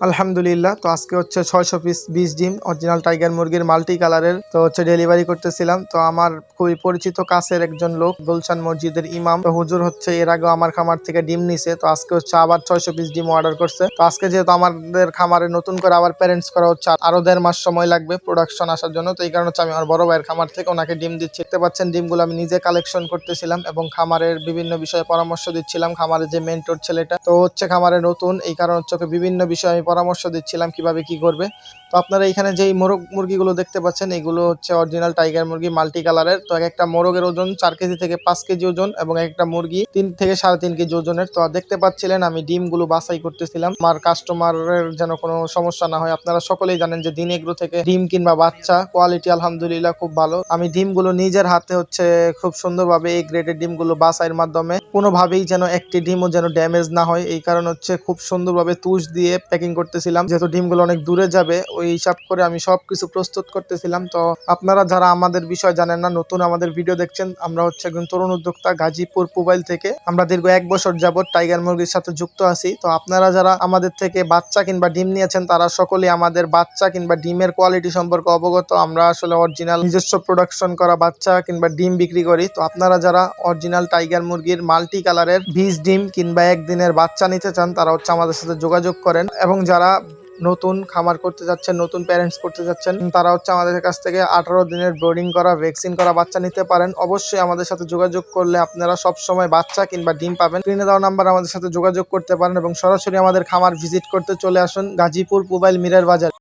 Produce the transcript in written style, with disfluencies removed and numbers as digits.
আলহামদুলিল্লাহ। তো আজকে হচ্ছে ৬০০ পিস ২০ ডিম অরিজিনাল টাইগার মুরগির মাল্টি কালারের তো হচ্ছে ডেলিভারি করতেছিলাম। তো আমার খুবই পরিচিত কাছের একজন লোক গুলশান মসজিদের ইমাম। তো হুজুর হচ্ছে এর আগেও আমার খামার থেকে ডিম নিছে। তো আজকে হচ্ছে আবার ৬০০ পিস ডিম অর্ডার করছে। তো আজকে যেহেতু আমাদের খামারে নতুন করে আবার প্যারেন্টস করা হচ্ছে, আরো ১.৫ মাস সময় লাগবে প্রোডাকশন আসার জন্য। তো এই কারণে হচ্ছে আমি আমার বড় ভাইয়ের খামার থেকে ওনাকে ডিম দিচ্ছি। দেখতে পাচ্ছেন ডিমগুলো আমি নিজে কালেকশন করতেছিলাম এবং খামারের বিভিন্ন বিষয়ে পরামর্শ দিচ্ছিলাম। খামারের যে মেন্টর ছেলেটা তো হচ্ছে খামারে নতুন, এই কারণে হচ্ছে ওকে বিভিন্ন বিষয়ে আমি পরামর্শ দিচ্ছিলাম কিভাবে কি করবে। তো আপনারা এখানে যেই মোরগ মুরগিগুলো দেখতে পাচ্ছেন এগুলো হচ্ছে অরিজিনাল টাইগার মুরগি মাল্টি কালারের। তো একটা মোরগের ওজন ৪ কেজি থেকে ৫ কেজি ওজন এবং একটা মুরগি ৩ থেকে ৩.৫ কেজি ওজনের। তো দেখতে পাচ্ছিলেন আমি ডিমগুলো বাছাই করতেছিলাম আমার কাস্টমারের যেন কোনো সমস্যা না হয়। আপনারা সকলেই জানেন যে দিন এগ্রো থেকে ডিম কিংবা বাচ্চা কোয়ালিটি আলহামদুলিল্লাহ খুব ভালো। আমি ডিমগুলো নিজের হাতে হচ্ছে খুব সুন্দরভাবে এই গ্রেডের ডিমগুলো বাছাইয়ের মাধ্যমে কোনোভাবেই যেন একটি ডিমও যেন ড্যামেজ না হয়, এই কারণে হচ্ছে খুব সুন্দরভাবে তুষ দিয়ে প্যাকিং করতেছিলাম। যেহেতু ডিমগুলো অনেক দূরে যাবে ওই হিসাব করে আমি সবকিছু প্রস্তুত করতেছিলাম। তো আপনারা যারা আমাদের বিষয় জানেন না, নতুন আমাদের ভিডিও দেখছেন, আমরা হচ্ছে একজন তরুণ উদ্যোক্তা গাজীপুর পুবাইল থেকে। আমরা দীর্ঘ ১ বছর যাবত টাইগার মুরগির সাথে যুক্ত আছি। তো আপনারা যারা আমাদের থেকে বাচ্চা কিংবা ডিম নিয়েছেন তারা সকলেই আমাদের বাচ্চা কিংবা ডিমের কোয়ালিটি সম্পর্কে অবগত। আমরা আসলে অরিজিনাল নিজস্ব প্রোডাকশন করা বাচ্চা কিংবা ডিম বিক্রি করি। তো আপনারা যারা অরিজিনাল টাইগার মুরগির মাল্টি কালারের ২০ ডিম কিংবা একদিনের বাচ্চা নিতে চান তারা হচ্ছে আমাদের সাথে যোগাযোগ করেন, এবং যারা নতুন খামার করতে যাচ্ছেন, নতুন প্যারেন্টস করতে যাচ্ছেন, তারা হচ্ছে আমাদের কাছ থেকে ১৮ দিনের ব্রিডিং করা ভ্যাকসিন করা বাচ্চা নিতে পারেন। অবশ্যই আমাদের সাথে যোগাযোগ করলে আপনারা সব সময় বাচ্চা কিংবা ডিম পাবেন। স্ক্রিনে দেওয়া নাম্বার আমাদের সাথে যোগাযোগ করতে পারেন এবং সরাসরি আমাদের খামার ভিজিট করতে চলে আসুন গাজীপুর পুবাইল মিরার বাজার।